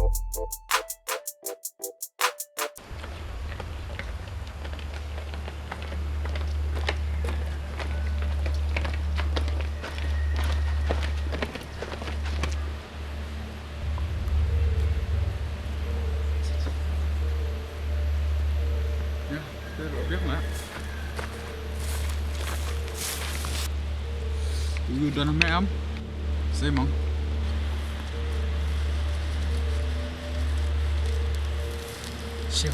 Tôi biết mà. Udah namanya am. Saya mau. Siap.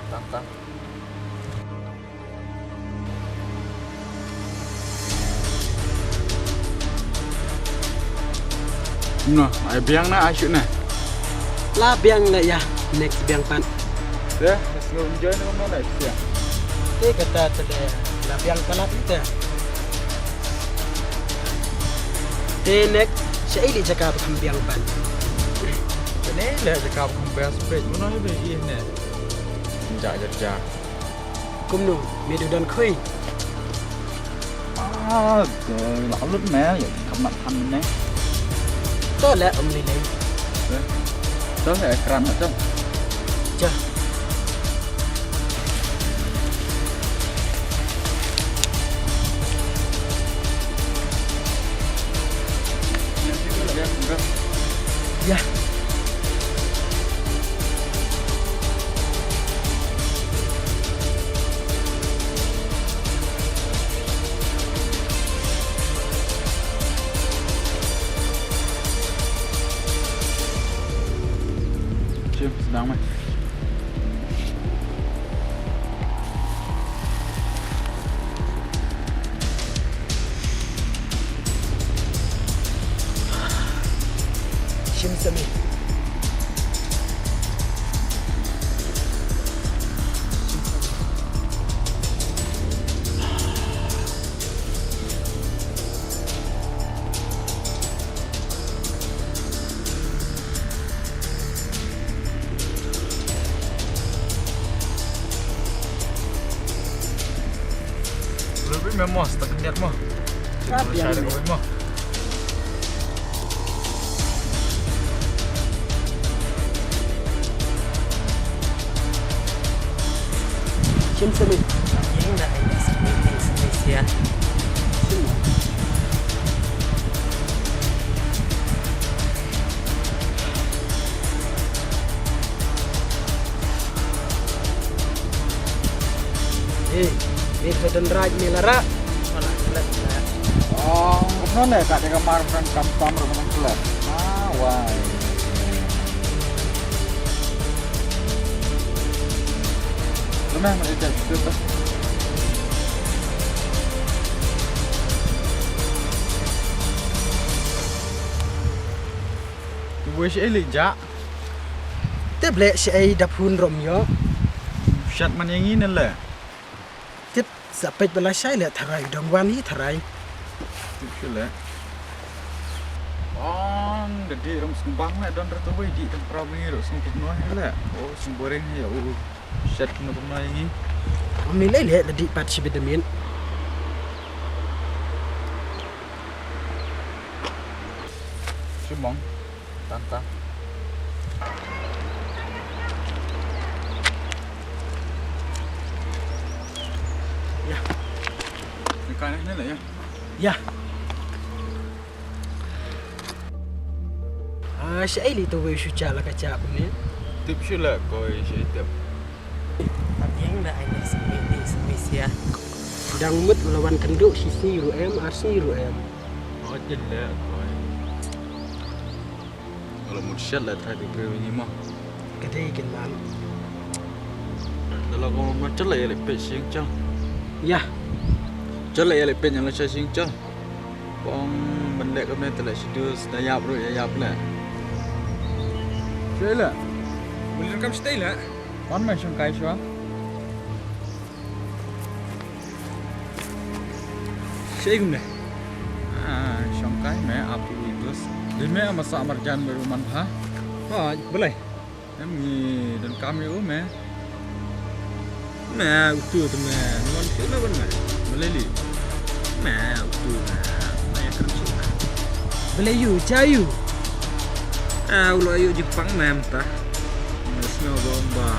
Tantang. Nah, ai biang na asyik na. La biang la ya, next biang pan. Deh, sebelum join mana nak sia. Kata tadi la biang panat itu. Next, saya ini cakap biang pan. Ini lah cakap compare space. Mana ni begini ni? Jajah. Kumno, medu dan khui. Lão lứt mẹ vậy không mặt thanh nè. Đó là ông này này. Đó là ekran hết trơn. Chà. Ya. Sedang mah. Shim sami. Lebih memang tak niat mah. Tapi yang Saya lebih mah. Shim sami. Yang dah ini seperti ya. Itu dan raj melara. Malah kelas lah. Oh, mana kat di kamar kan kamar rumah kelas. Wah. Mana mana dah sudah. Wish elik jak. Teblek saya dapun romyo. Shat man yang ini lah. Tip sampai belah saya lihat terai dong wani terai. Betul lah. Oh, jadi ram sembang lah dan rata wei di tempat ni ram sembang penuh lah. Oh, semboreng ya. Oh, shat penuh ini. Om nilai lihat di pat si bedamin. Sembang. Tantang. Ya. Dekat ni lah ya. Ya. Saya ini tu wei suca lah kaca punya. Tip sila kau isi tip. Tapi yang dah ini seperti ya. Dang mut lawan kenduk sisi ruem asi ruem. Oh jelek koi. Kalau mau shot lah tadi beri ni mah. Kedai kelan. Kalau kau mau celah ya lepet sing cang. Ya, Celah ya lepet yang leceh sing cang. Bong bendek kau ni telah sidu sedayap ru ya yap lah. Celah. Boleh rekam stay lah. Mana macam kai shua? Saya guna. Syongkai me api itu. Di me masak marjan baru manha. Oh, boleh. Kami dan kami me. Nah, utuh tu mah. Nuan kena kan mah. Meleli. Nah, utuh mah. Maya kerja. Belayu, cayu. Ah, ulo ayo Jepang mah entah. Snow bomba.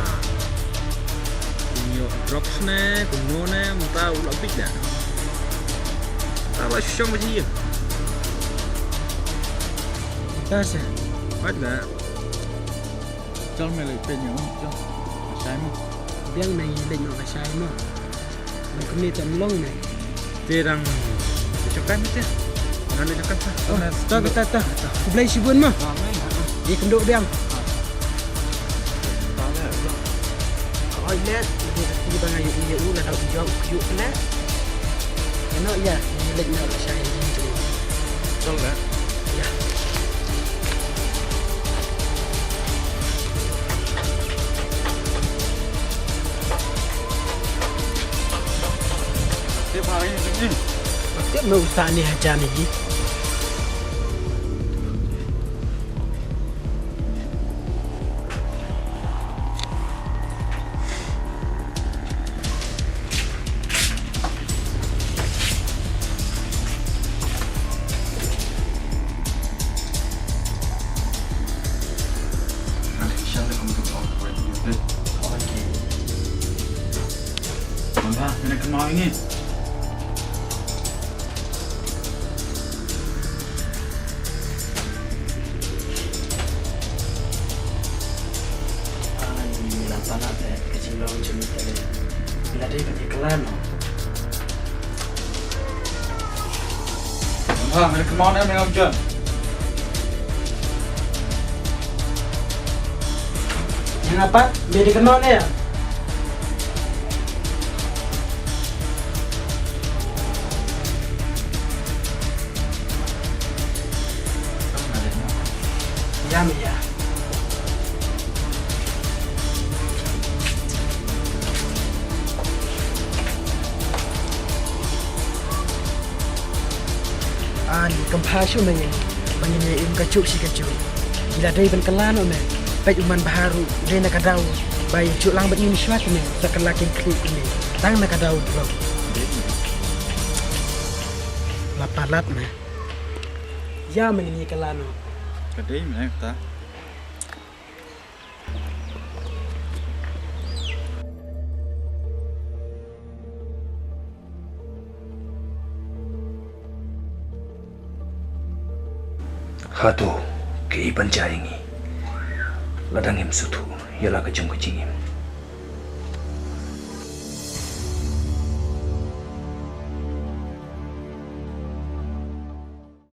Kunyo drops ne, kuno ne, entah ulo big dah. Apa syong macam ni? Tasa. Ada. Chal me lepet nyo. Chal. Sai mo. Biang nai lệnh nó là sai mà. Mình cũng đi tầm lông này. Terang. Cokan tu. Mana cokan tu? Oh, ta. Beli sibun mah. Di kenduk biang. Oh, lihat. Di bang ayu iu lah dak jauh yuk lah. Enak ya, lệnh nó là sai ni tu. Chal lah. Ya. Tiap hari ni. Tiap mau usah ni aja ni. Mana kena kenal ini? Tanah teh kecil long cumi teh. Bila dia pergi kelan. Mana kena kenal ni memang je. Kenapa? Dia dikenal ya? Ya. Ni kempasyu menye. Bangine im kacuk si kacuk. Gila dai ben kelan o men. Pai uman baharu dai nak kadau. Bai cuk lang bet ni syuat ni. Sakalakin klik ni. Tang nak kadau bro. Lapalat me. Ya menye kelan o. Kadai mana ta? Hatu ke iban jaringi ladang em sutu yala ka jong ka jingim